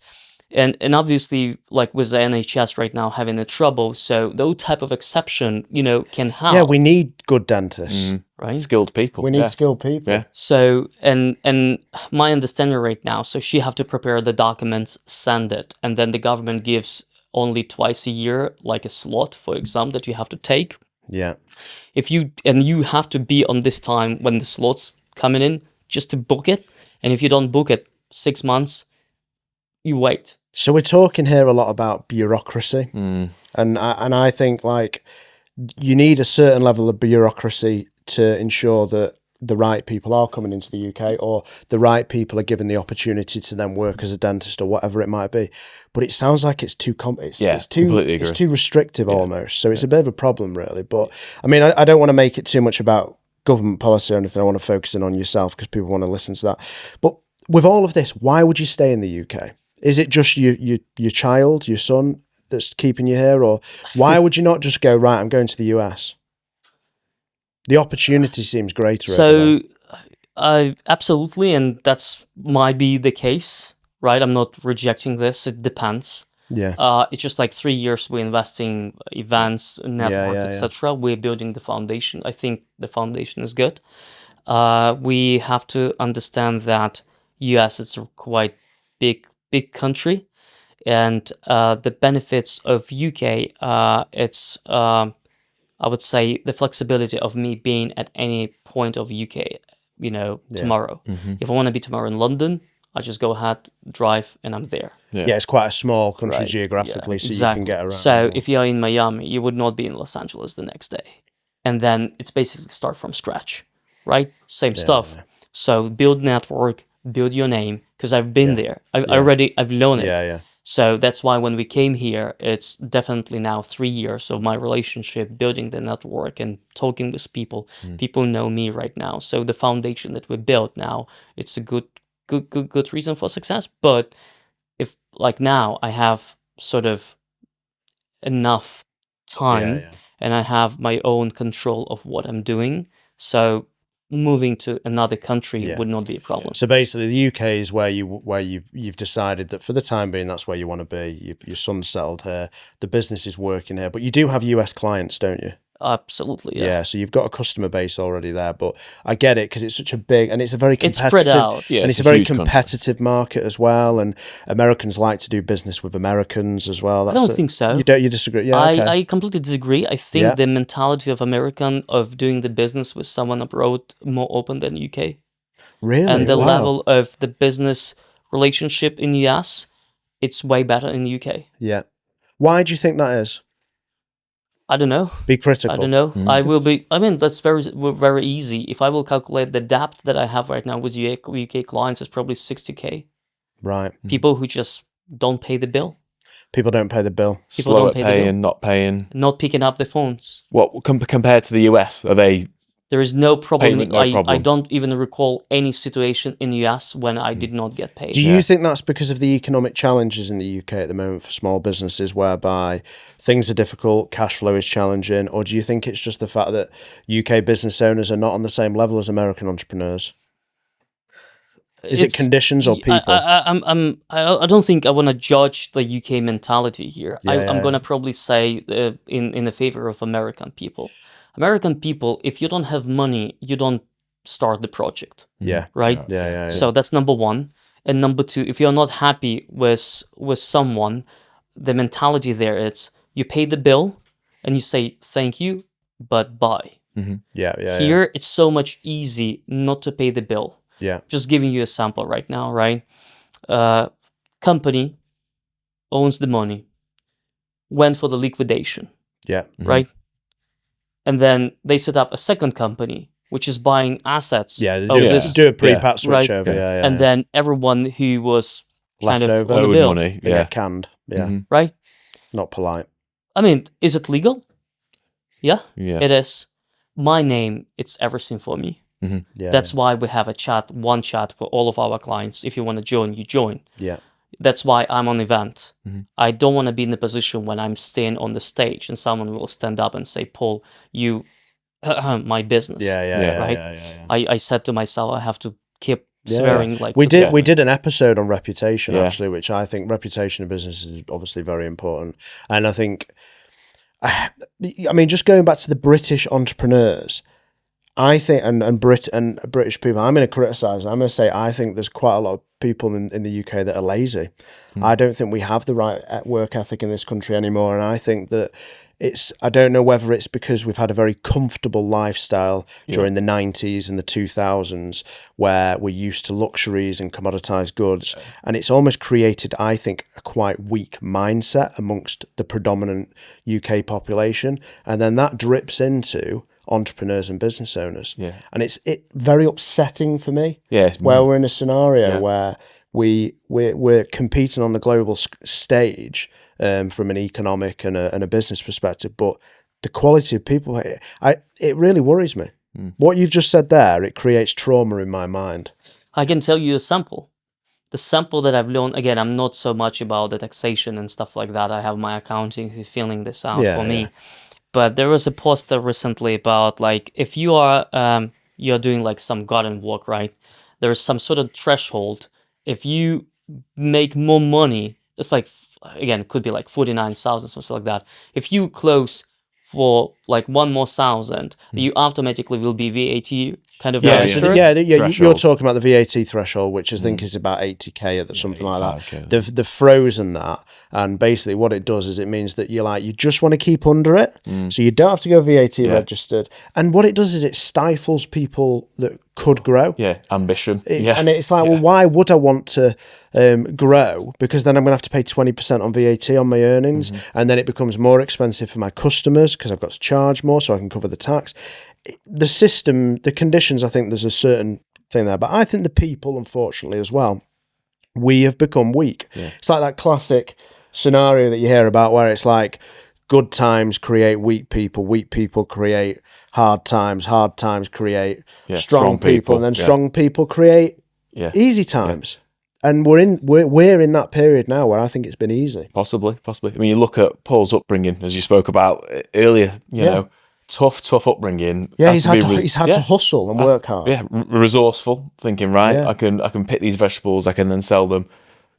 and obviously, like with the NHS right now having a trouble, so those type of exception, can help. Yeah, we need good dentists. right. Skilled people. We need skilled people. Yeah. So and my understanding right now, so she have to prepare the documents, send it, and then the government gives only twice a year, like a slot for exam that you have to take. Yeah. You have to be on this time when the slots coming in just to book it. And if you don't book it 6 months, you wait. So we're talking here a lot about bureaucracy, and I think like you need a certain level of bureaucracy to ensure that the right people are coming into the UK, or the right people are given the opportunity to then work as a dentist or whatever it might be. But it sounds like it's too completely agree. it's too restrictive almost. So it's a bit of a problem, really. But I mean, I don't want to make it too much about government policy or anything. I want to focus in on yourself because people want to listen to that. But with all of this, why would you stay in the UK? Is it just your child, your son, that's keeping you here, or why would you not just go, right, I'm going to the US? The opportunity seems greater. So, absolutely, and that's might be the case, right? I'm not rejecting this. It depends. Yeah. It's just like 3 years we're investing events, network, etc. We're building the foundation. I think the foundation is good. We have to understand that US is a quite big country, and the benefits of UK, it's I would say the flexibility of me being at any point of UK, tomorrow. If I want to be tomorrow in London, I just go ahead, drive, and I'm there. Yeah, it's quite a small country Right. geographically, Yeah, so exactly. you can get around. So if you're in Miami, you would not be in Los Angeles the next day. And then it's basically start from scratch, right? Same stuff. yeah. So build network, build your name, because I've been there. I've known it. Yeah. So that's why when we came here, it's definitely now 3 years of my relationship, building the network and talking with people. People know me right now. So the foundation that we built now, it's a good reason for success. But if like now I have sort of enough time and I have my own control of what I'm doing, so moving to another country would not be a problem. So basically, the UK is where you've decided that for the time being, that's where you want to be. Your son's settled here, the business is working here, but you do have US clients, don't you? Absolutely, Yeah. So you've got a customer base already there, but I get it because it's such a big and it's a very It's competitive, spread out. Yeah, and it's it's a a very huge country. competitive market as well. And Americans like to do business with Americans as well. I don't think so. You disagree? Yeah. Okay. I completely disagree. I think the mentality of American of doing the business with someone abroad more open than UK. Really? And the Wow. level of the business relationship in US, it's way better in the UK. Yeah. Why do you think that is? I don't know. Be critical. I don't know. I will be. I mean, that's very easy. If I will calculate the debt that I have right now with UK clients, it's probably 60K. Right. People who just don't pay the bill, People don't pay the bill. People Slow don't at pay the bill. paying, not paying. not picking up the phones. What compared to the US? Are they? There is no problem. Payment, no I problem. don't even recall any situation in US when I did not get paid. Do you think that's because of the economic challenges in the UK at the moment for small businesses, whereby things are difficult, cash flow is challenging, or do you think it's just the fact that UK business owners are not on the same level as American entrepreneurs? Is it conditions or people? I don't think I want to judge the UK mentality here. Yeah, I'm gonna probably say in the favor of American people. American people, if you don't have money, you don't start the project, Yeah. right? Yeah. So that's number one. And number two, if you're not happy with someone, the mentality there is you pay the bill and you say thank you, but bye. Yeah. Here it's so much easy not to pay the bill. Yeah. Just giving you a sample right now, right? Company owns the money, went for the liquidation, Yeah. right? And then they set up a second company, which is buying assets. Yeah. They of do, this, do a pre-pat Right. switch over. Yeah. and then everyone who was kind Left of over. on the Owed bill, money. they Yeah. get canned. Yeah. right? Not polite. I mean, is it legal? Yeah, Yeah. it is. My name, it's everything for me. Yeah, That's why we have one chat for all of our clients. If you want to join, you join. yeah, That's why I'm on event. I don't want to be in the position when I'm staying on the stage and someone will stand up and say, Paul, you my business. yeah, Right? I said to myself, I have to keep swearing like we to- did an episode on reputation Yeah. actually, which I think reputation in business is obviously very important. And I think, I mean, just going back to the British entrepreneurs, I think, and British people, I'm going to criticize. I'm going to say I think there's quite a lot of people in the UK that are lazy. I don't think we have the right work ethic in this country anymore, and I think that I don't know whether it's because we've had a very comfortable lifestyle during the 90s and the 2000s where we're used to luxuries and commoditized goods, and it's almost created, I think, a quite weak mindset amongst the predominant UK population, and then that drips into entrepreneurs and business owners. And it's very upsetting for me. Where we're in a scenario where we're competing on the global stage from an economic and a business perspective, but the quality of people, it really worries me. What you've just said there, it creates trauma in my mind. I can tell you a sample. The sample that I've learned, again, I'm not so much about the taxation and stuff like that. I have my accounting who's filling this out for me. But there was a poster recently about like if you are you're doing like some garden work, right? There is some sort of threshold. If you make more money, it's like again, it could be like 49,000, something like that. If you close for like one more thousand, you automatically will be VAT kind of registered. You're talking about the VAT threshold, which I think is about 80k or something like that. They've frozen that, and basically what it does is it means that you just want to keep under it, so you don't have to go VAT registered. And what it does is it stifles people that could grow. Ambition. And it's like, well, why would I want to grow? Because then I'm going to have to pay 20% on VAT on my earnings, and then it becomes more expensive for my customers because I've got to charge more so I can cover the tax. The system, the conditions, I think there's a certain thing there, but I think the people, unfortunately, as well, we have become weak. It's like that classic scenario that you hear about where it's like good times create weak people create hard times create strong people, and then strong people create easy times. And we're in that period now where I think it's been easy. Possibly. I mean, you look at Paul's upbringing, as you spoke about earlier. You know, tough upbringing. Yeah, he's had to hustle and work hard. Resourceful, thinking I can pick these vegetables, I can then sell them.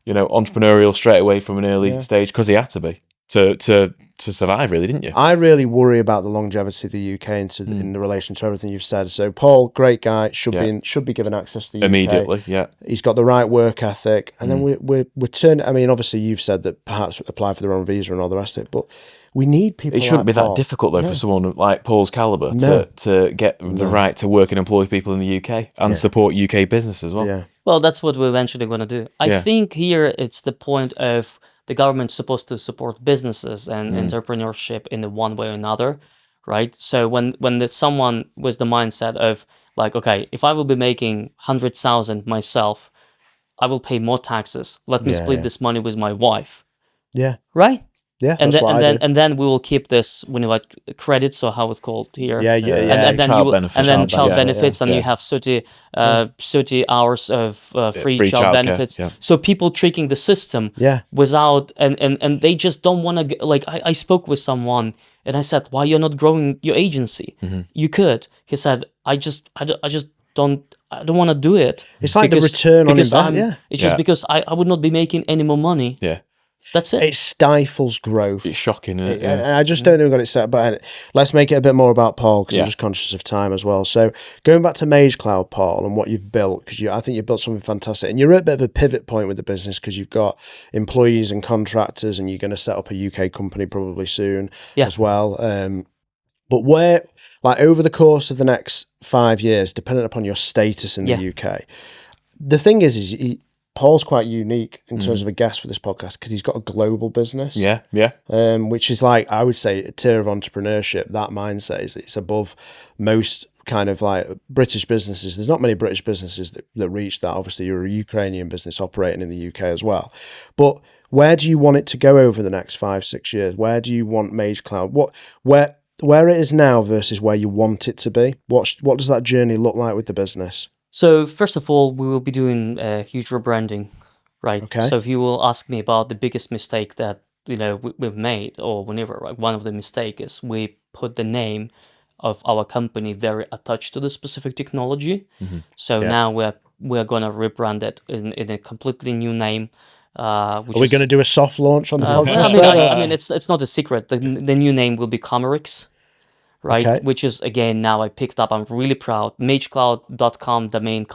You know, entrepreneurial straight away from an early stage because he had to be to survive, really, didn't you? I really worry about the longevity of the UK in relation to everything you've said. So Paul, great guy, should be given access to the immediately. UK. He's got the right work ethic, and then we're turning. I mean, obviously, you've said that perhaps apply for their own visa and all the rest of it, but we need people. It shouldn't like be Paul. that difficult though for someone like Paul's caliber to get the right to work and employ people in the UK and support UK business as well. Yeah. Well, that's what we're eventually going to do. I think here it's the point of the government's supposed to support businesses and entrepreneurship in the one way or another, right? So when there's someone with the mindset of like, okay, if I will be making 100,000 myself, I will pay more taxes. Let me split this money with my wife. Yeah. Right? Yeah, and then we will keep this credits or how it's called here. And then child benefits, and you have 30 hours of free child benefits. Yeah. So people tricking the system without and they just don't want to. Like I spoke with someone and I said, "Why you're not growing your agency? You could." He said, "I don't want to do it." It's like the return on investment. It's just because I would not be making any more money. Yeah. That's it. It stifles growth. It's shocking, isn't it? And I just don't think we've got it set. But let's make it a bit more about Paul, because I'm just conscious of time as well. So going back to MageCloud, Paul, and what you've built, because I think you've built something fantastic. And you're at a bit of a pivot point with the business because you've got employees and contractors, and you're going to set up a UK company probably soon as well. But where, like over the course of the next 5 years, depending upon your status in the UK, the thing is Paul's quite unique in terms of a guest for this podcast because he's got a global business. Which is like, I would say, a tier of entrepreneurship. That mindset is it's above most kind of like British businesses. There's not many British businesses that reach that. Obviously, you're a Ukrainian business operating in the UK as well. But where do you want it to go over the next 5-6 years? Where do you want MageCloud? where it is now versus where you want it to be? What does that journey look like with the business? So first of all, we will be doing a huge rebranding, right? Okay. So if you will ask me about the biggest mistake that we've made, or whenever, like one of the mistake is we put the name of our company very attached to the specific technology. So now we're gonna rebrand it in a completely new name. Are we going to do a soft launch on the podcast? I mean, it's not a secret. The new name will be Comerix, right? Okay. Which is, again, now I picked up. I'm really proud. MageCloud.com domain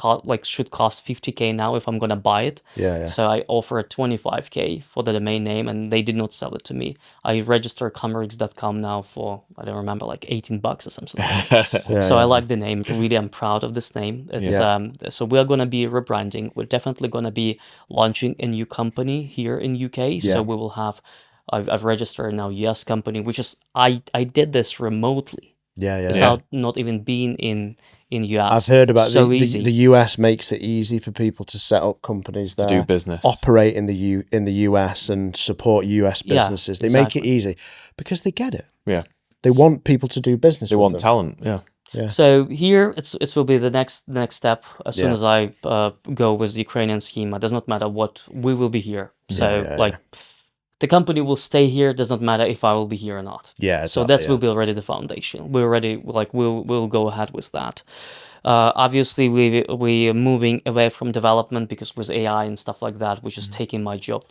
should cost 50K now if I'm gonna buy it. Yeah. So I offered 25K for the domain name, and they did not sell it to me. I registered Comerix.com now for, I don't remember, like $18 or something like that. So I like the name. Really, I'm proud of this name. It's so we're gonna be rebranding. We're definitely gonna be launching a new company here in UK. So we will have. I've registered now US company, which is I did this remotely. Without not even being in US. I've heard about the US makes it easy for people to set up companies there, to do business, operate in the US and support US businesses. They make it easy because they get it. Yeah, they want people to do business. They with want them. talent. Yeah. So here it will be the next step. As soon as I go with the Ukrainian scheme, it does not matter what, we will be here. So the company will stay here. It does not matter if I will be here or not. Yeah. So that will be already the foundation. We're already we'll go ahead with that. Obviously, we are moving away from development because with AI and stuff like that, which is taking my job.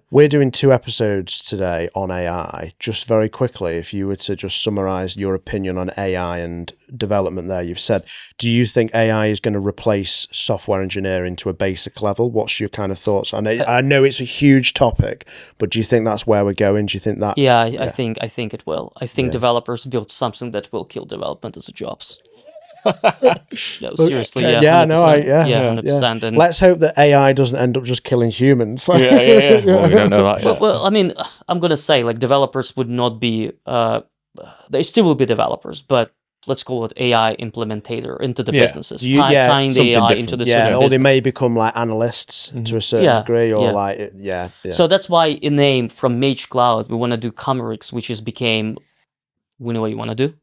We're doing 2 episodes today on AI. Just very quickly, if you were to just summarize your opinion on AI and development there, you've said, do you think AI is going to replace software engineering to a basic level? What's your kind of thoughts? I know it's a huge topic, but do you think that's where we're going? Do you think that? Yeah, I think it will. I think developers build something that will kill development as a jobs. No, seriously, yeah. 100%. And let's hope that AI doesn't end up just killing humans. Well, we don't know that yet. Well, I mean, I'm gonna say, like, developers would not be. They still will be developers, but let's call it AI implementator into the businesses, tying the AI into the or business. they may become like analysts to a certain degree, or So that's why in name from MageCloud we want to do Comerix, which is became. We know what you want to do.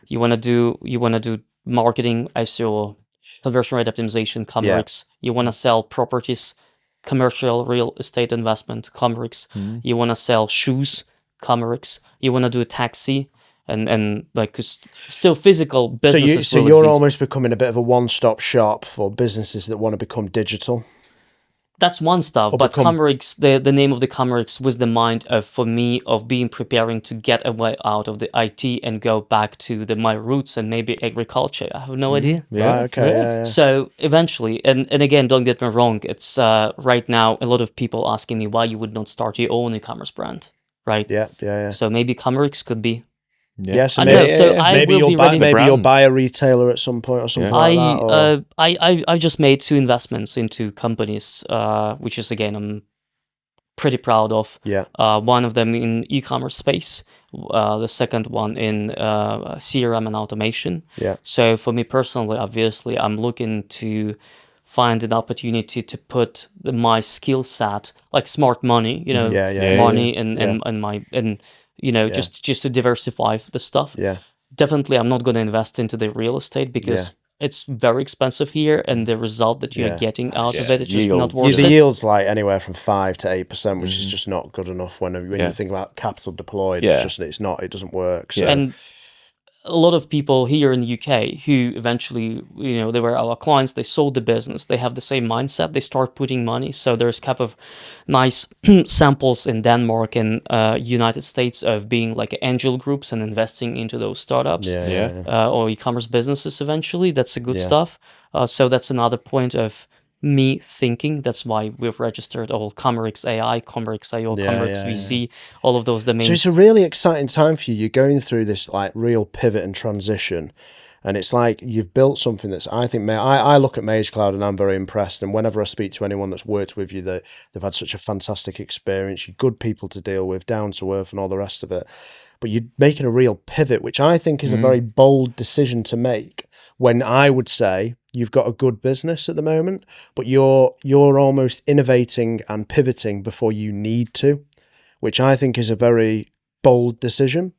You want to do marketing, SEO, conversion rate optimization, Comerix. You want to sell properties, commercial real estate investment, Comerix. You want to sell shoes, Comerix. You want to do a taxi, and like, 'cause still physical businesses. So you're almost becoming a bit of a one-stop shop for businesses that want to become digital. That's one stuff, but Comerix, the name of the Comerix was the mind of, for me, of preparing to get away out of the IT and go back to my roots and maybe agriculture. I have no idea. Yeah, okay. So eventually, and again, don't get me wrong, it's right now a lot of people asking me why you would not start your own e-commerce brand, right? Yeah. So maybe Comerix could be. So maybe you'll buy a retailer at some point or something like that. I just made 2 investments into companies, which is, again, I'm pretty proud of. One of them in e-commerce space, the second one in CRM and automation. So for me personally, obviously, I'm looking to find an opportunity to put my skill set, like smart money, money and just to diversify the stuff. Definitely, I'm not going to invest into the real estate because it's very expensive here, and the result that you are getting out of it is just not worth it. The yield's like anywhere from 5 to 8%, which is just not good enough when you think about capital deployed. It doesn't work. So. And a lot of people here in the UK who eventually, they were our clients, they sold the business, they have the same mindset, they start putting money. So there's kind of nice samples in Denmark and United States of being like angel groups and investing into those startups or e-commerce businesses eventually. That's a good stuff. So that's another point of me thinking. That's why we've registered all Comerix AI, Comerix IO, Comerix VC, all of those domains. So it's a really exciting time for you. You're going through this like real pivot and transition, and it's like you've built something that's, I think, I look at MageCloud and I'm very impressed. And whenever I speak to anyone that's worked with you, they've had such a fantastic experience. You're good people to deal with, down to earth, and all the rest of it. But you're making a real pivot, which I think is a very bold decision to make. When I would say you've got a good business at the moment, but you're almost innovating and pivoting before you need to, which I think is a very bold decision.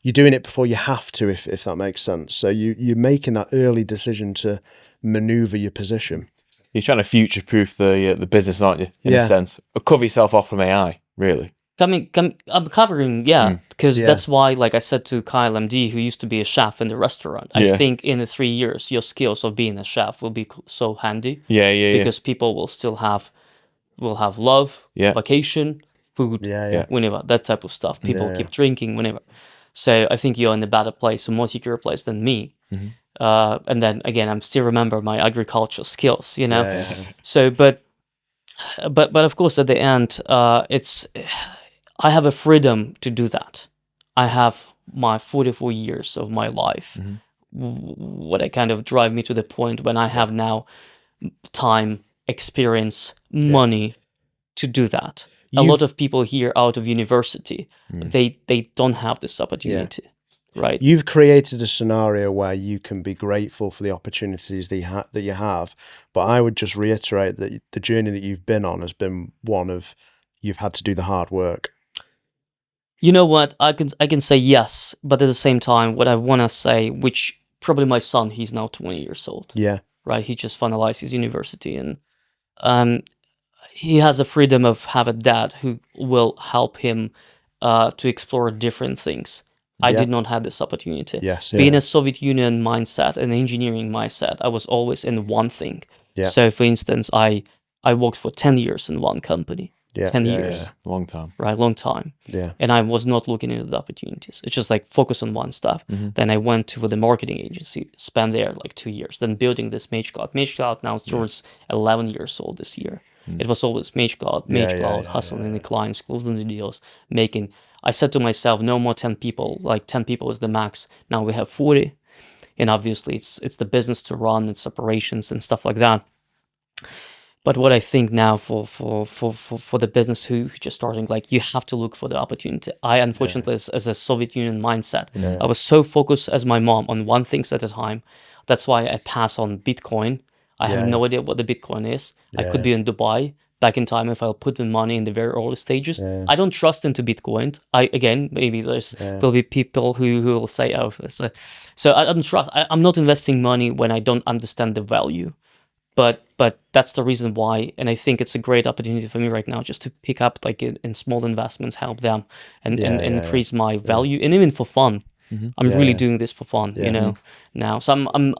you're doing it before you have to, if that makes sense. So you're making that early decision to maneuver your position. You're trying to future-proof the business, aren't you? In a sense, or cover yourself off from AI, really. I'm covering, because that's why, like I said to Kyle MD, who used to be a chef in the restaurant, I think in the 3 years, your skills of being a chef will be so handy. Because people will still have love, vacation, food, whenever, that type of stuff. People keep drinking whenever. So I think you're in a better place, a more secure place than me. And then again, I still remember my agricultural skills, you know. So, but of course, at the end, I have a freedom to do that. I have my 44 years of my life, what I kind of drive me to the point when I have now time, experience, money to do that. A lot of people here out of university, they don't have this opportunity, right? You've created a scenario where you can be grateful for the opportunities that you have, but I would just reiterate that the journey that you've been on has been one of you've had to do the hard work. You know what? I can say yes, but at the same time, what I want to say, which probably my son, he's now 20 years old. Yeah. Right. He just finalized his university, and he has the freedom of have a dad who will help him to explore different things. I did not have this opportunity. Being a Soviet Union mindset, an engineering mindset, I was always in one thing. So, for instance, I worked for 10 years in one company. 10 years. Long time. Right, long time. Yeah. And I was not looking into the opportunities. It's just like focus on one stuff. Then I went to the marketing agency, spent there like 2 years, then building this MageCloud. MageCloud now towards 11 years old this year. It was always MageCloud, hustling the clients, closing the deals, making. I said to myself, no more 10 people, like 10 people is the max. Now we have 40. And obviously it's the business to run, it's operations and stuff like that. But what I think now for the business who just starting, like you have to look for the opportunity. I unfortunately, as a Soviet Union mindset, I was so focused as my mom on one thing at a time. That's why I pass on Bitcoin. I have no idea what the Bitcoin is. I could be in Dubai back in time if I'll put the money in the very early stages. I don't trust into Bitcoin. Maybe there'll be people who will say, oh, so I don't trust. I'm not investing money when I don't understand the value. But that's the reason why, and I think it's a great opportunity for me right now just to pick up like in small investments, help them and increase my value, and even for fun. I'm really doing this for fun, you know, now. So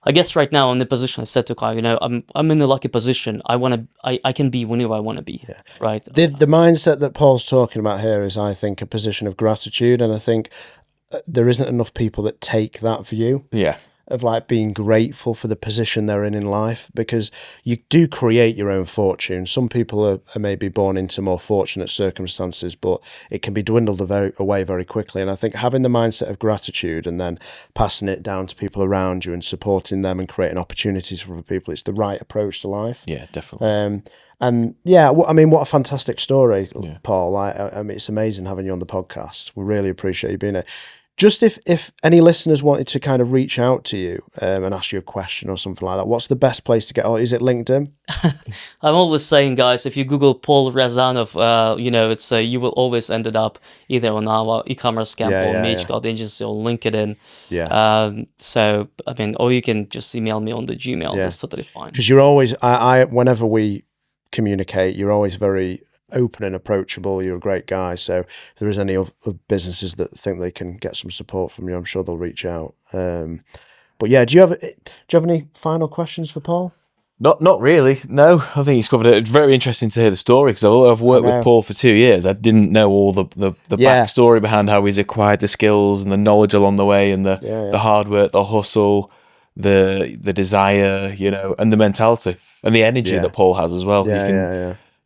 I guess right now in the position I said to Kyle, you know, I'm in a lucky position. I can be whenever I want to be, right? The mindset that Paul's talking about here is, I think, a position of gratitude, and I think there isn't enough people that take that view. Of like being grateful for the position they're in life, because you do create your own fortune. Some people are maybe born into more fortunate circumstances, but it can be dwindled away very quickly. And I think having the mindset of gratitude and then passing it down to people around you and supporting them and creating opportunities for other people, it's the right approach to life. Yeah, definitely. And yeah, I mean, what a fantastic story, Paul. I mean, it's amazing having you on the podcast. We really appreciate you being here. Just if any listeners wanted to kind of reach out to you and ask you a question or something like that, what's the best place to get? Is it LinkedIn? I'm always saying, guys, if you Google Paul Razanov, you know, it's you will always end it up either on our e-commerce camp or MageCloud agency or LinkedIn. So I mean, or you can just email me on the Gmail. That's totally fine. Because you're always, whenever we communicate, you're always very open and approachable. You're a great guy. So if there is any of businesses that think they can get some support from you, I'm sure they'll reach out. But yeah, do you have any final questions for Paul? Not really. No, I think he's covered it. It's very interesting to hear the story, because although I've worked with Paul for 2 years, I didn't know all the backstory behind how he's acquired the skills and the knowledge along the way, and the hard work, the hustle, the desire, you know, and the mentality and the energy that Paul has as well.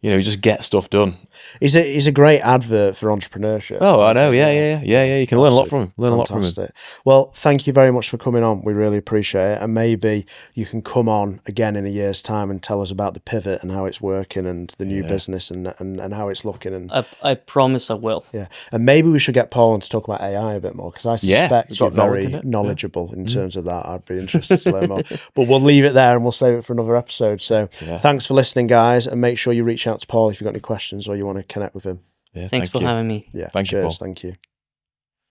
You know, you just get stuff done. He's a great advert for entrepreneurship. Oh, I know. Yeah. You can learn a lot from him. Learn a lot from him. Well, thank you very much for coming on. We really appreciate it. And maybe you can come on again in a year's time and tell us about the pivot and how it's working and the new business and how it's looking. And I promise I will. Yeah. And maybe we should get Paul on to talk about AI a bit more, because I suspect you're very knowledgeable in terms of that. I'd be interested to learn more. But we'll leave it there and we'll save it for another episode. So thanks for listening, guys. And make sure you reach out to Paul if you've got any questions or you want to connect with him. Thanks for having me. Yeah. Thank you, Paul. Thank you.